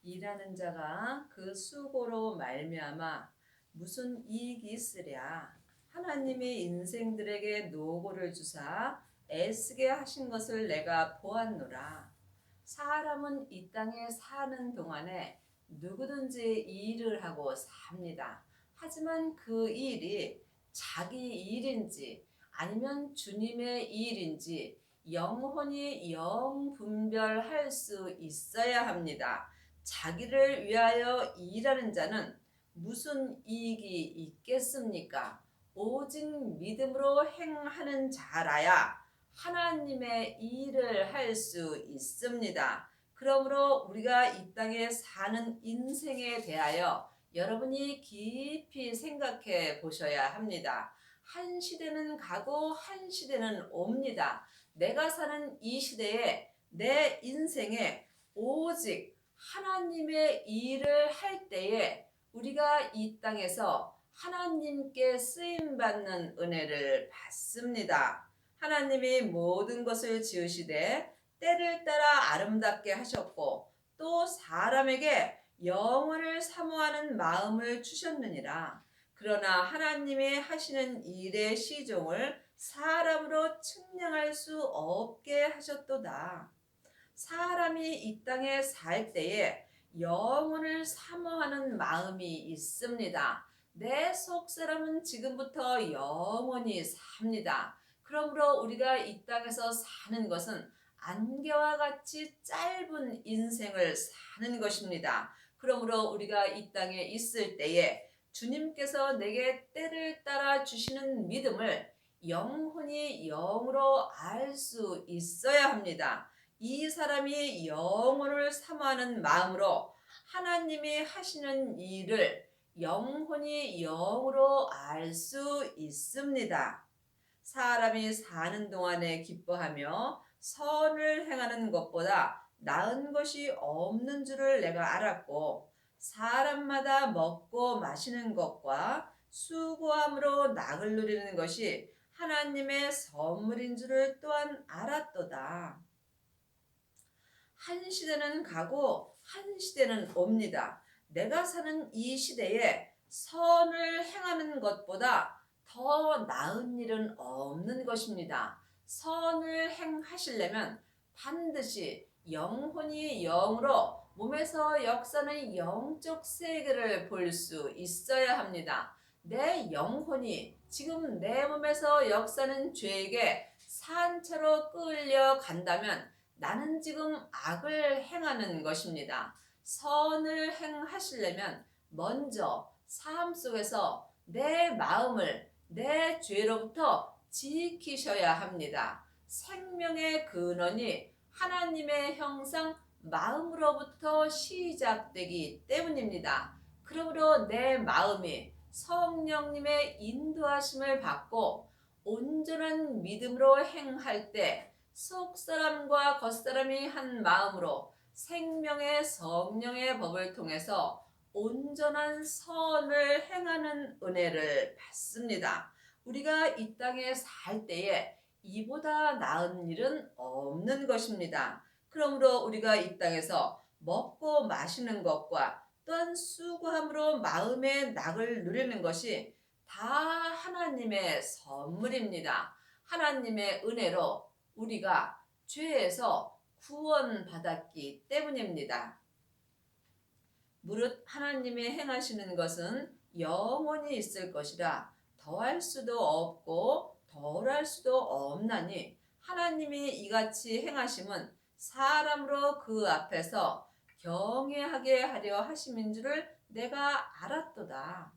일하는 자가 그 수고로 말미암아 무슨 이익이 있으랴. 하나님이 인생들에게 노고를 주사 애쓰게 하신 것을 내가 보았노라. 사람은 이 땅에 사는 동안에 누구든지 일을 하고 삽니다. 하지만 그 일이 자기 일인지 아니면 주님의 일인지 영혼이 영분별할 수 있어야 합니다. 자기를 위하여 일하는 자는 무슨 이익이 있겠습니까? 오직 믿음으로 행하는 자라야 하나님의 일을 할 수 있습니다. 그러므로 우리가 이 땅에 사는 인생에 대하여 여러분이 깊이 생각해 보셔야 합니다. 한 시대는 가고 한 시대는 옵니다. 내가 사는 이 시대에 내 인생에 오직 하나님의 일을 할 때에 우리가 이 땅에서 하나님께 쓰임받는 은혜를 받습니다. 하나님이 모든 것을 지으시되 때를 따라 아름답게 하셨고 또 사람에게 영원을 사모하는 마음을 주셨느니라. 그러나 하나님이 하시는 일의 시종을 사람으로 측량할 수 없게 하셨도다. 사람이 이 땅에 살 때에 영혼을 사모하는 마음이 있습니다. 내 속사람은 지금부터 영원히 삽니다. 그러므로 우리가 이 땅에서 사는 것은 안개와 같이 짧은 인생을 사는 것입니다. 그러므로 우리가 이 땅에 있을 때에 주님께서 내게 때를 따라 주시는 믿음을 영혼이 영으로 알 수 있어야 합니다. 이 사람이 영혼을 사모하는 마음으로 하나님이 하시는 일을 영혼이 영으로 알 수 있습니다. 사람이 사는 동안에 기뻐하며 선을 행하는 것보다 나은 것이 없는 줄을 내가 알았고, 사람마다 먹고 마시는 것과 수고함으로 낙을 누리는 것이 하나님의 선물인 줄을 또한 알았도다. 한 시대는 가고 한 시대는 옵니다. 내가 사는 이 시대에 선을 행하는 것보다 더 나은 일은 없는 것입니다. 선을 행하시려면 반드시 영혼이 영으로 몸에서 역사는 영적 세계를 볼 수 있어야 합니다. 내 영혼이 지금 내 몸에서 역사는 죄에게 산채로 끌려간다면 나는 지금 악을 행하는 것입니다. 선을 행하시려면 먼저 삶 속에서 내 마음을 내 죄로부터 지키셔야 합니다. 생명의 근원이 하나님의 형상 마음으로부터 시작되기 때문입니다. 그러므로 내 마음이 성령님의 인도하심을 받고 온전한 믿음으로 행할 때 속사람과 겉사람이 한 마음으로 생명의 성령의 법을 통해서 온전한 선을 행하는 은혜를 받습니다. 우리가 이 땅에 살 때에 이보다 나은 일은 없는 것입니다. 그러므로 우리가 이 땅에서 먹고 마시는 것과 또한 수고함으로 마음의 낙을 누리는 것이 다 하나님의 선물입니다. 하나님의 은혜로 우리가 죄에서 구원받았기 때문입니다. 무릇 하나님이 행하시는 것은 영원히 있을 것이라 더할 수도 없고 덜할 수도 없나니 하나님이 이같이 행하심은 사람으로 그 앞에서 경외하게 하려 하심인 줄을 내가 알았도다.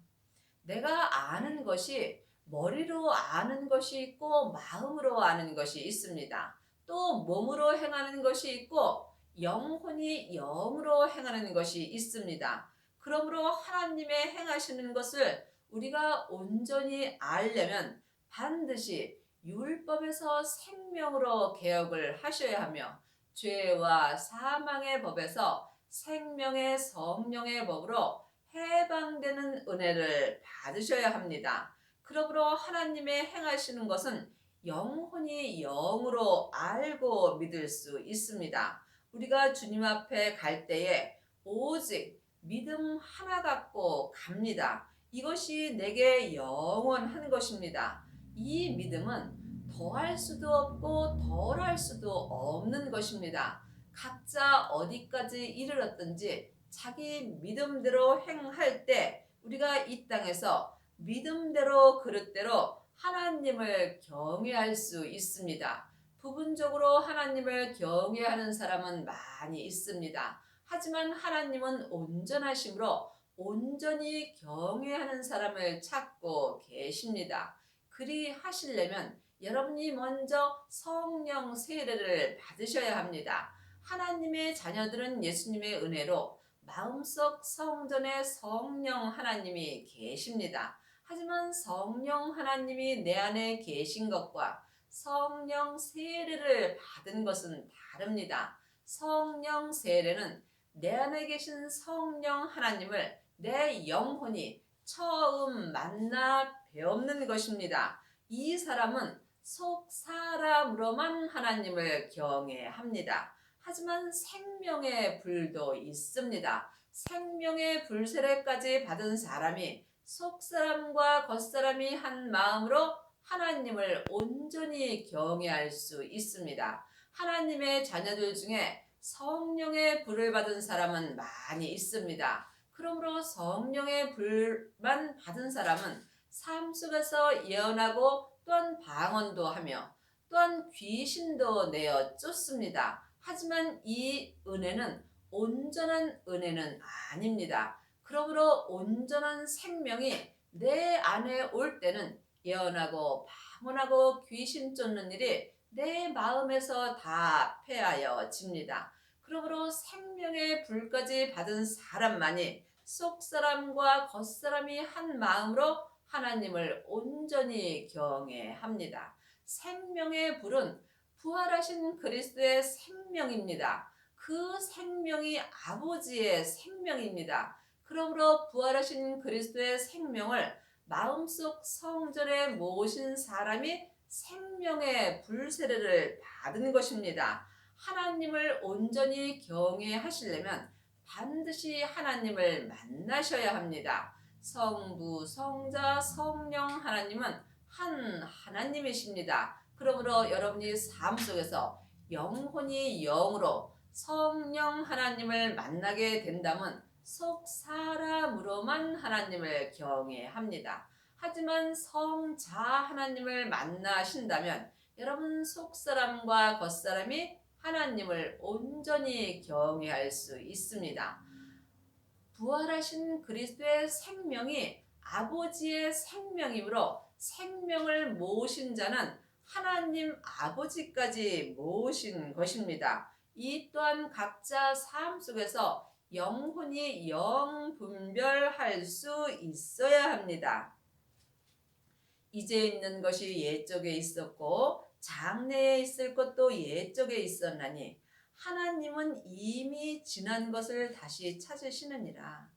내가 아는 것이 머리로 아는 것이 있고 마음으로 아는 것이 있습니다. 또 몸으로 행하는 것이 있고 영혼이 영으로 행하는 것이 있습니다. 그러므로 하나님의 행하시는 것을 우리가 온전히 알려면 반드시 율법에서 생명으로 개혁을 하셔야 하며 죄와 사망의 법에서 생명의 성령의 법으로 해방되는 은혜를 받으셔야 합니다. 그러므로 하나님의 행하시는 것은 영혼이 영으로 알고 믿을 수 있습니다. 우리가 주님 앞에 갈 때에 오직 믿음 하나 갖고 갑니다. 이것이 내게 영원한 것입니다. 이 믿음은 더할 수도 없고 덜할 수도 없는 것입니다. 각자 어디까지 이르렀든지 자기 믿음대로 행할 때 우리가 이 땅에서 믿음대로 그릇대로 하나님을 경외할 수 있습니다. 부분적으로 하나님을 경외하는 사람은 많이 있습니다. 하지만 하나님은 온전하심으로 온전히 경외하는 사람을 찾고 계십니다. 그리 하시려면 여러분이 먼저 성령 세례를 받으셔야 합니다. 하나님의 자녀들은 예수님의 은혜로 마음속 성전에 성령 하나님이 계십니다. 하지만 성령 하나님이 내 안에 계신 것과 성령 세례를 받은 것은 다릅니다. 성령 세례는 내 안에 계신 성령 하나님을 내 영혼이 처음 만나 배우는 것입니다. 이 사람은 속 사람으로만 하나님을 경외합니다. 하지만 생명의 불도 있습니다. 생명의 불 세례까지 받은 사람이 속사람과 겉사람이 한 마음으로 하나님을 온전히 경외할 수 있습니다. 하나님의 자녀들 중에 성령의 불을 받은 사람은 많이 있습니다. 그러므로 성령의 불만 받은 사람은 삶 속에서 예언하고 또한 방언도 하며 또한 귀신도 내어 쫓습니다. 하지만 이 은혜는 온전한 은혜는 아닙니다. 그러므로 온전한 생명이 내 안에 올 때는 예언하고 방언하고 귀신 쫓는 일이 내 마음에서 다 패하여집니다. 그러므로 생명의 불까지 받은 사람만이 속사람과 겉사람이 한 마음으로 하나님을 온전히 경외합니다. 생명의 불은 부활하신 그리스도의 생명입니다. 그 생명이 아버지의 생명입니다. 그러므로 부활하신 그리스도의 생명을 마음속 성전에 모신 사람이 생명의 불세례를 받은 것입니다. 하나님을 온전히 경외하시려면 반드시 하나님을 만나셔야 합니다. 성부, 성자, 성령 하나님은 한 하나님이십니다. 그러므로 여러분이 삶 속에서 영혼이 영으로 성령 하나님을 만나게 된다면 속 사람으로만 하나님을 경외합니다. 하지만 성자 하나님을 만나신다면 여러분 속사람과 겉사람이 하나님을 온전히 경외할 수 있습니다. 부활하신 그리스도의 생명이 아버지의 생명이므로 생명을 모으신 자는 하나님 아버지까지 모으신 것입니다. 이 또한 각자 삶 속에서 영혼이 영 분별할 수 있어야 합니다. 이제 있는 것이 옛적에 있었고 장래에 있을 것도 옛적에 있었나니 하나님은 이미 지난 것을 다시 찾으시느니라.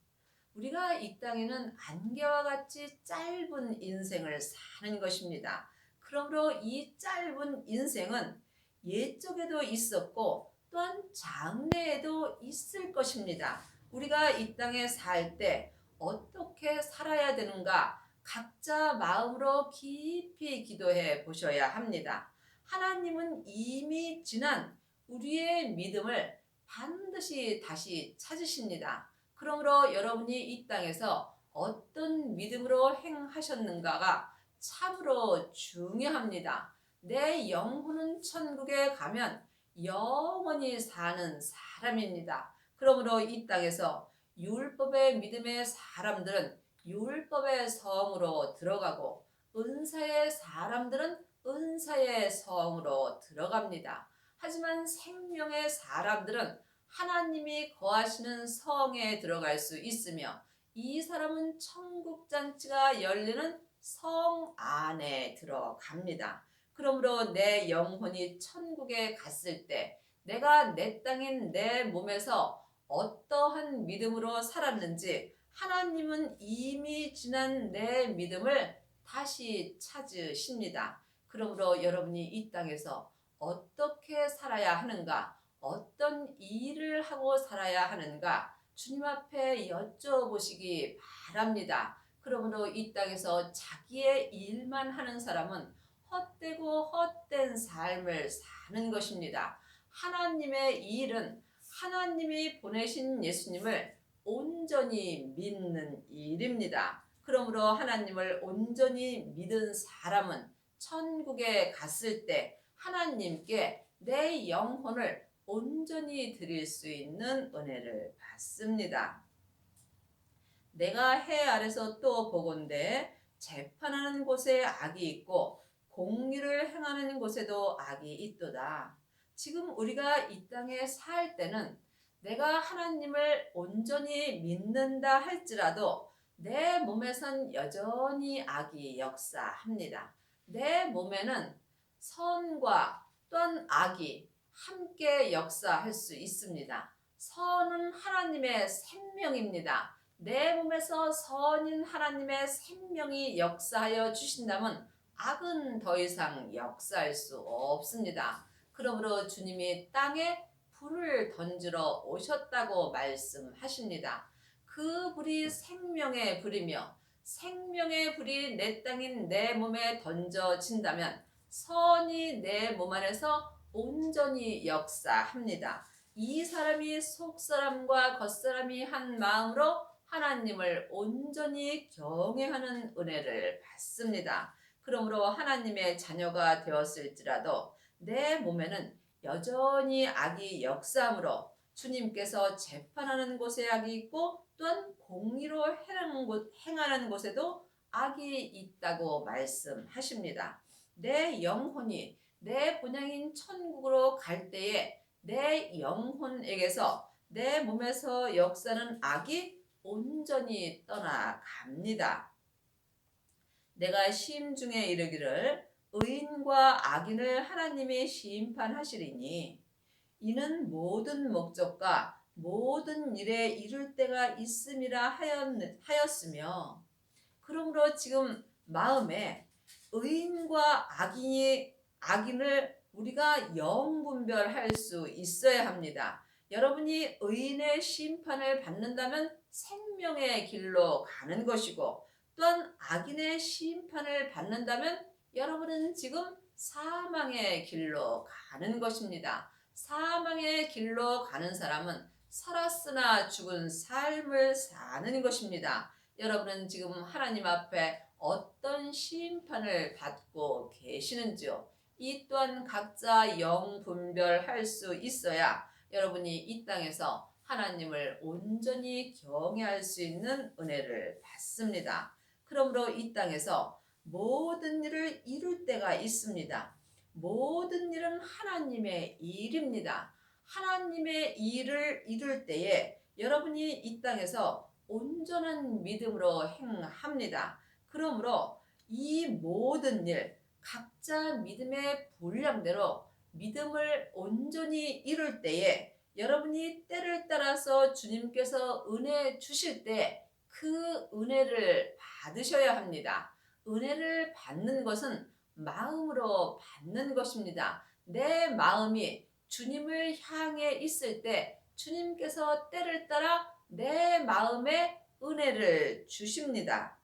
우리가 이 땅에는 안개와 같이 짧은 인생을 사는 것입니다. 그러므로 이 짧은 인생은 옛적에도 있었고 또한 장래에도 있을 것입니다. 우리가 이 땅에 살 때 어떻게 살아야 되는가 각자 마음으로 깊이 기도해 보셔야 합니다. 하나님은 이미 지난 우리의 믿음을 반드시 다시 찾으십니다. 그러므로 여러분이 이 땅에서 어떤 믿음으로 행하셨는가가 참으로 중요합니다. 내 영혼은 천국에 가면 영원히 사는 사람입니다. 그러므로 이 땅에서 율법의 믿음의 사람들은 율법의 성으로 들어가고 은사의 사람들은 은사의 성으로 들어갑니다. 하지만 생명의 사람들은 하나님이 거하시는 성에 들어갈 수 있으며 이 사람은 천국 잔치가 열리는 성 안에 들어갑니다. 그러므로 내 영혼이 천국에 갔을 때 내가 내 땅인 내 몸에서 어떠한 믿음으로 살았는지 하나님은 이미 지난 내 믿음을 다시 찾으십니다. 그러므로 여러분이 이 땅에서 어떻게 살아야 하는가, 어떤 일을 하고 살아야 하는가, 주님 앞에 여쭤보시기 바랍니다. 그러므로 이 땅에서 자기의 일만 하는 사람은 헛되고 헛된 삶을 사는 것입니다. 하나님의 일은 하나님이 보내신 예수님을 온전히 믿는 일입니다. 그러므로 하나님을 온전히 믿은 사람은 천국에 갔을 때 하나님께 내 영혼을 온전히 드릴 수 있는 은혜를 받습니다. 내가 해 아래서 또 보건대 재판하는 곳에 악이 있고 공의를 행하는 곳에도 악이 있도다. 지금 우리가 이 땅에 살 때는 내가 하나님을 온전히 믿는다 할지라도 내 몸에선 여전히 악이 역사합니다. 내 몸에는 선과 또한 악이 함께 역사할 수 있습니다. 선은 하나님의 생명입니다. 내 몸에서 선인 하나님의 생명이 역사하여 주신다면 악은 더 이상 역사할 수 없습니다. 그러므로 주님이 땅에 불을 던지러 오셨다고 말씀하십니다. 그 불이 생명의 불이며 생명의 불이 내 땅인 내 몸에 던져진다면 선이 내 몸 안에서 온전히 역사합니다. 이 사람이 속사람과 겉사람이 한 마음으로 하나님을 온전히 경외하는 은혜를 받습니다. 그러므로 하나님의 자녀가 되었을지라도 내 몸에는 여전히 악이 역사하므로 주님께서 재판하는 곳에 악이 있고 또한 공의로 행하는 곳에도 악이 있다고 말씀하십니다. 내 영혼이 내 본향인 천국으로 갈 때에 내 영혼에게서 내 몸에서 역사하는 악이 온전히 떠나갑니다. 내가 심중에 이르기를 의인과 악인을 하나님이 심판하시리니 이는 모든 목적과 모든 일에 이룰 때가 있음이라 하였으며, 그러므로 지금 마음에 의인과 악인을 우리가 영분별할 수 있어야 합니다. 여러분이 의인의 심판을 받는다면 생명의 길로 가는 것이고 또한 악인의 심판을 받는다면 여러분은 지금 사망의 길로 가는 것입니다. 사망의 길로 가는 사람은 살았으나 죽은 삶을 사는 것입니다. 여러분은 지금 하나님 앞에 어떤 심판을 받고 계시는지요? 이 또한 각자 영분별할 수 있어야 여러분이 이 땅에서 하나님을 온전히 경외할 수 있는 은혜를 받습니다. 그러므로 이 땅에서 모든 일을 이룰 때가 있습니다. 모든 일은 하나님의 일입니다. 하나님의 일을 이룰 때에 여러분이 이 땅에서 온전한 믿음으로 행합니다. 그러므로 이 모든 일, 각자 믿음의 분량대로 믿음을 온전히 이룰 때에 여러분이 때를 따라서 주님께서 은혜 주실 때 그 은혜를 받으셔야 합니다. 은혜를 받는 것은 마음으로 받는 것입니다. 내 마음이 주님을 향해 있을 때 주님께서 때를 따라 내 마음에 은혜를 주십니다.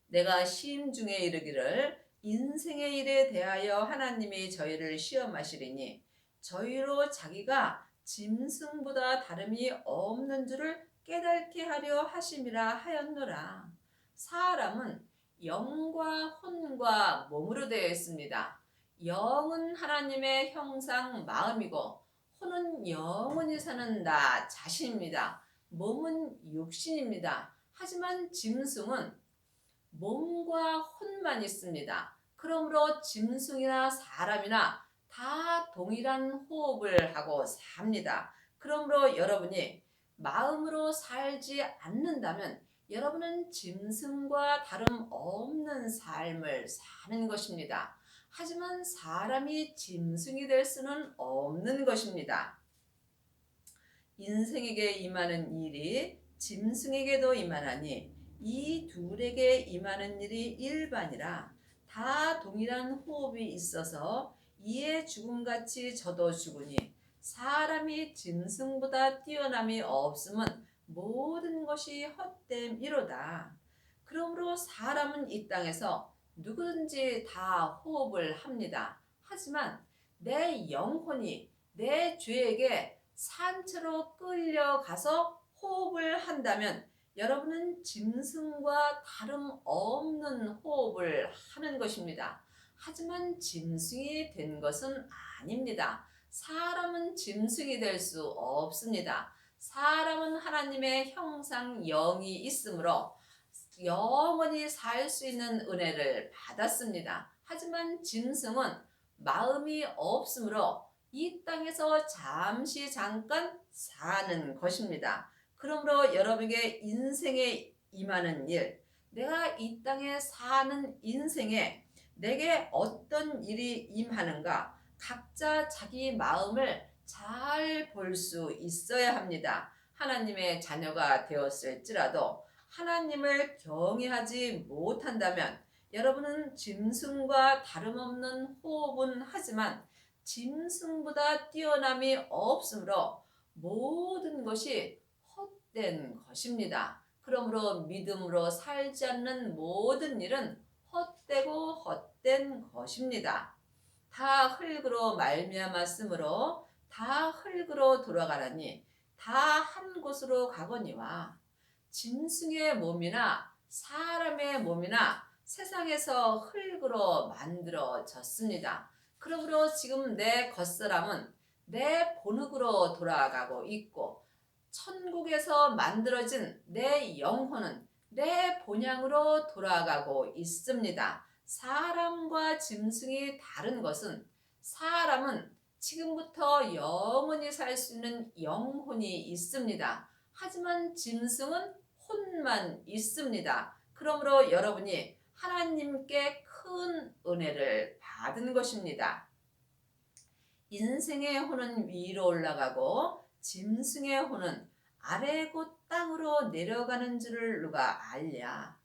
내가 심중에 이르기를 인생의 일에 대하여 하나님이 저희를 시험하시리니 저희로 자기가 짐승보다 다름이 없는 줄을 깨닫게 하려 하심이라 하였노라. 사람은 영과 혼과 몸으로 되어 있습니다. 영은 하나님의 형상 마음이고 혼은 영원히 사는 나 자신입니다. 몸은 육신입니다. 하지만 짐승은 몸과 혼만 있습니다. 그러므로 짐승이나 사람이나 다 동일한 호흡을 하고 삽니다. 그러므로 여러분이 마음으로 살지 않는다면 여러분은 짐승과 다름없는 삶을 사는 것입니다. 하지만 사람이 짐승이 될 수는 없는 것입니다. 인생에게 임하는 일이 짐승에게도 임하나니 이 둘에게 임하는 일이 일반이라 다 동일한 호흡이 있어서 이에 죽음같이 저도 죽으니 사람이 짐승보다 뛰어남이 없음은 모든 것이 헛됨이로다. 그러므로 사람은 이 땅에서 누구든지 다 호흡을 합니다. 하지만 내 영혼이 내 죄에게 산채로 끌려가서 호흡을 한다면 여러분은 짐승과 다름없는 호흡을 하는 것입니다. 하지만 짐승이 된 것은 아닙니다. 사람은 짐승이 될 수 없습니다. 사람은 하나님의 형상 영이 있으므로 영원히 살 수 있는 은혜를 받았습니다. 하지만 짐승은 마음이 없으므로 이 땅에서 잠깐 사는 것입니다. 그러므로 여러분에게 인생에 임하는 일, 내가 이 땅에 사는 인생에 내게 어떤 일이 임하는가, 각자 자기 마음을 잘 볼 수 있어야 합니다. 하나님의 자녀가 되었을지라도 하나님을 경외하지 못한다면 여러분은 짐승과 다름없는 호흡은 하지만 짐승보다 뛰어남이 없으므로 모든 것이 헛된 것입니다. 그러므로 믿음으로 살지 않는 모든 일은 헛되고 헛된 것입니다. 다 흙으로 말미암았으므로 다 흙으로 돌아가라니 다 한 곳으로 가거니와 짐승의 몸이나 사람의 몸이나 세상에서 흙으로 만들어졌습니다. 그러므로 지금 내 겉사람은 내 본흙으로 돌아가고 있고 천국에서 만들어진 내 영혼은 내 본향으로 돌아가고 있습니다. 사람과 짐승이 다른 것은 사람은 지금부터 영원히 살 수 있는 영혼이 있습니다. 하지만 짐승은 혼만 있습니다. 그러므로 여러분이 하나님께 큰 은혜를 받은 것입니다. 인생의 혼은 위로 올라가고 짐승의 혼은 아래 곧 땅으로 내려가는 줄을 누가 알랴.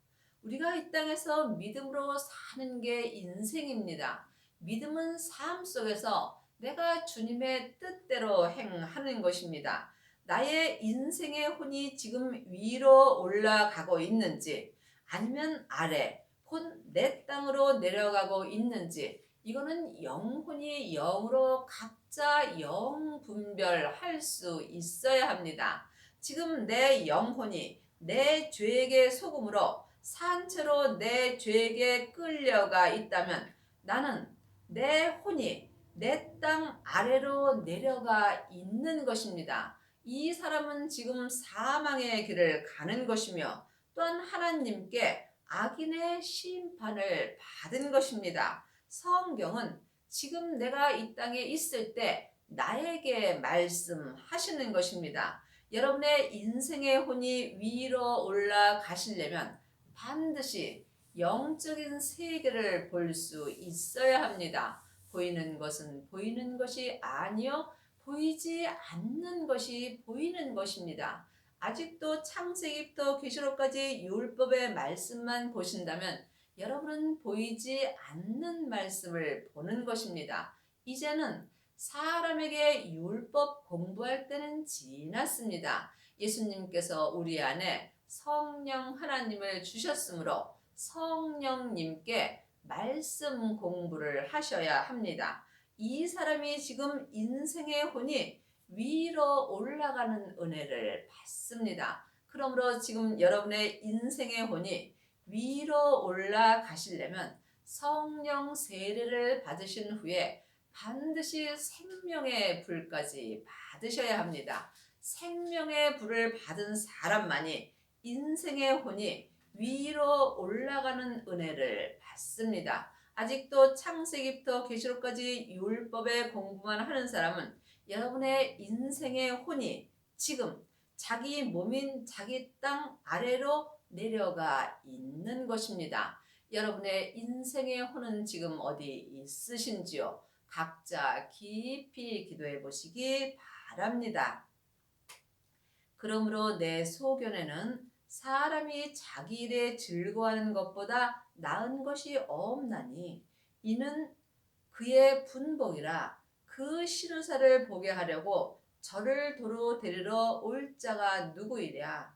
우리가 이 땅에서 믿음으로 사는 게 인생입니다. 믿음은 삶 속에서 내가 주님의 뜻대로 행하는 것입니다. 나의 인생의 혼이 지금 위로 올라가고 있는지 아니면 아래 곧 내 땅으로 내려가고 있는지 이거는 영혼이 영으로 각자 영 분별할 수 있어야 합니다. 지금 내 영혼이 내 죄에게 속음으로 산채로 내 죄에게 끌려가 있다면 나는 내 혼이 내 땅 아래로 내려가 있는 것입니다. 이 사람은 지금 사망의 길을 가는 것이며 또한 하나님께 악인의 심판을 받은 것입니다. 성경은 지금 내가 이 땅에 있을 때 나에게 말씀하시는 것입니다. 여러분의 인생의 혼이 위로 올라가시려면 반드시 영적인 세계를 볼 수 있어야 합니다. 보이는 것은 보이는 것이 아니요 보이지 않는 것이 보이는 것입니다. 아직도 창세기부터 계시록까지 율법의 말씀만 보신다면 여러분은 보이지 않는 말씀을 보는 것입니다. 이제는 사람에게 율법 공부할 때는 지났습니다. 예수님께서 우리 안에 성령 하나님을 주셨으므로 성령님께 말씀 공부를 하셔야 합니다. 이 사람이 지금 인생의 혼이 위로 올라가는 은혜를 받습니다. 그러므로 지금 여러분의 인생의 혼이 위로 올라가시려면 성령 세례를 받으신 후에 반드시 생명의 불까지 받으셔야 합니다. 생명의 불을 받은 사람만이 인생의 혼이 위로 올라가는 은혜를 받습니다. 아직도 창세기부터 계시록까지 율법의 공부만 하는 사람은 여러분의 인생의 혼이 지금 자기 몸인 자기 땅 아래로 내려가 있는 것입니다. 여러분의 인생의 혼은 지금 어디 있으신지요? 각자 깊이 기도해 보시기 바랍니다. 그러므로 내 소견에는 사람이 자기 일에 즐거워하는 것보다 나은 것이 없나니 이는 그의 분복이라. 그 신우사를 보게 하려고 저를 도로 데리러 올 자가 누구이랴.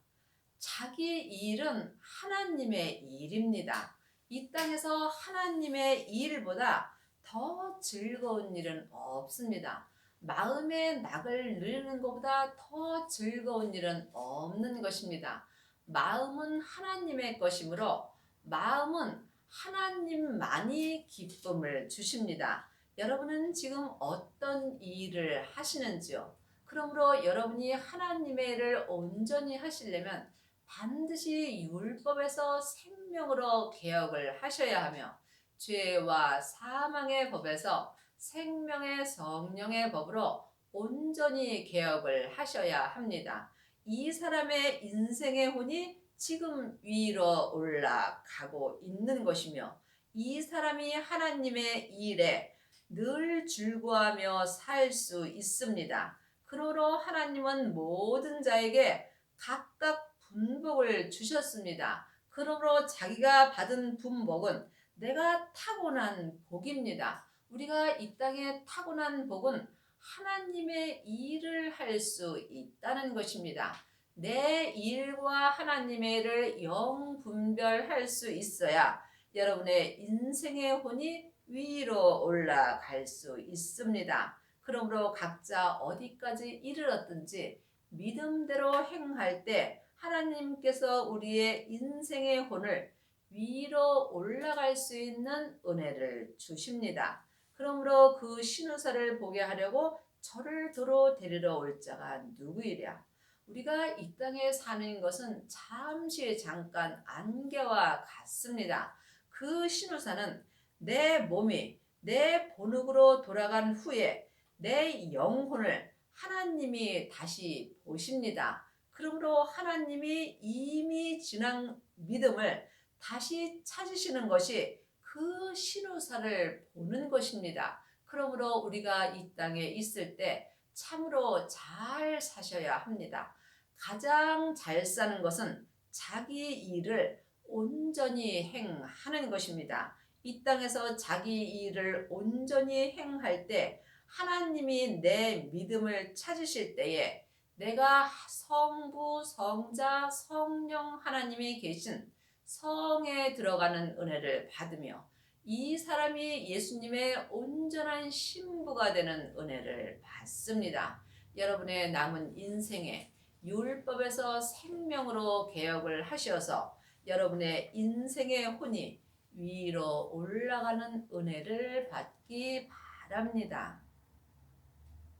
자기의 일은 하나님의 일입니다. 이 땅에서 하나님의 일보다 더 즐거운 일은 없습니다. 마음의 낙을 누리는 것보다 더 즐거운 일은 없는 것입니다. 마음은 하나님의 것이므로 마음은 하나님만이 기쁨을 주십니다. 여러분은 지금 어떤 일을 하시는지요? 그러므로 여러분이 하나님의 일을 온전히 하시려면 반드시 율법에서 생명으로 개혁을 하셔야 하며 죄와 사망의 법에서 생명의 성령의 법으로 온전히 개혁을 하셔야 합니다. 이 사람의 인생의 혼이 지금 위로 올라가고 있는 것이며 이 사람이 하나님의 일에 늘 즐거워하며 살 수 있습니다. 그러므로 하나님은 모든 자에게 각각 분복을 주셨습니다. 그러므로 자기가 받은 분복은 내가 타고난 복입니다. 우리가 이 땅에 타고난 복은 하나님의 일을 할 수 있다는 것입니다. 내 일과 하나님의 일을 영분별할 수 있어야 여러분의 인생의 혼이 위로 올라갈 수 있습니다. 그러므로 각자 어디까지 이르렀든지 믿음대로 행할 때 하나님께서 우리의 인생의 혼을 위로 올라갈 수 있는 은혜를 주십니다. 그러므로 그 신우사를 보게 하려고 저를 도로 데리러 올 자가 누구이랴. 우리가 이 땅에 사는 것은 잠시 잠깐 안개와 같습니다. 그 신우사는 내 몸이 내 본흙으로 돌아간 후에 내 영혼을 하나님이 다시 보십니다. 그러므로 하나님이 이미 지난 믿음을 다시 찾으시는 것이 그 신우사를 보는 것입니다. 그러므로 우리가 이 땅에 있을 때 참으로 잘 사셔야 합니다. 가장 잘 사는 것은 자기 일을 온전히 행하는 것입니다. 이 땅에서 자기 일을 온전히 행할 때 하나님이 내 믿음을 찾으실 때에 내가 성부, 성자, 성령 하나님이 계신 성에 들어가는 은혜를 받으며 이 사람이 예수님의 온전한 신부가 되는 은혜를 받습니다. 여러분의 남은 인생에 율법에서 생명으로 개혁을 하셔서 여러분의 인생의 혼이 위로 올라가는 은혜를 받기 바랍니다.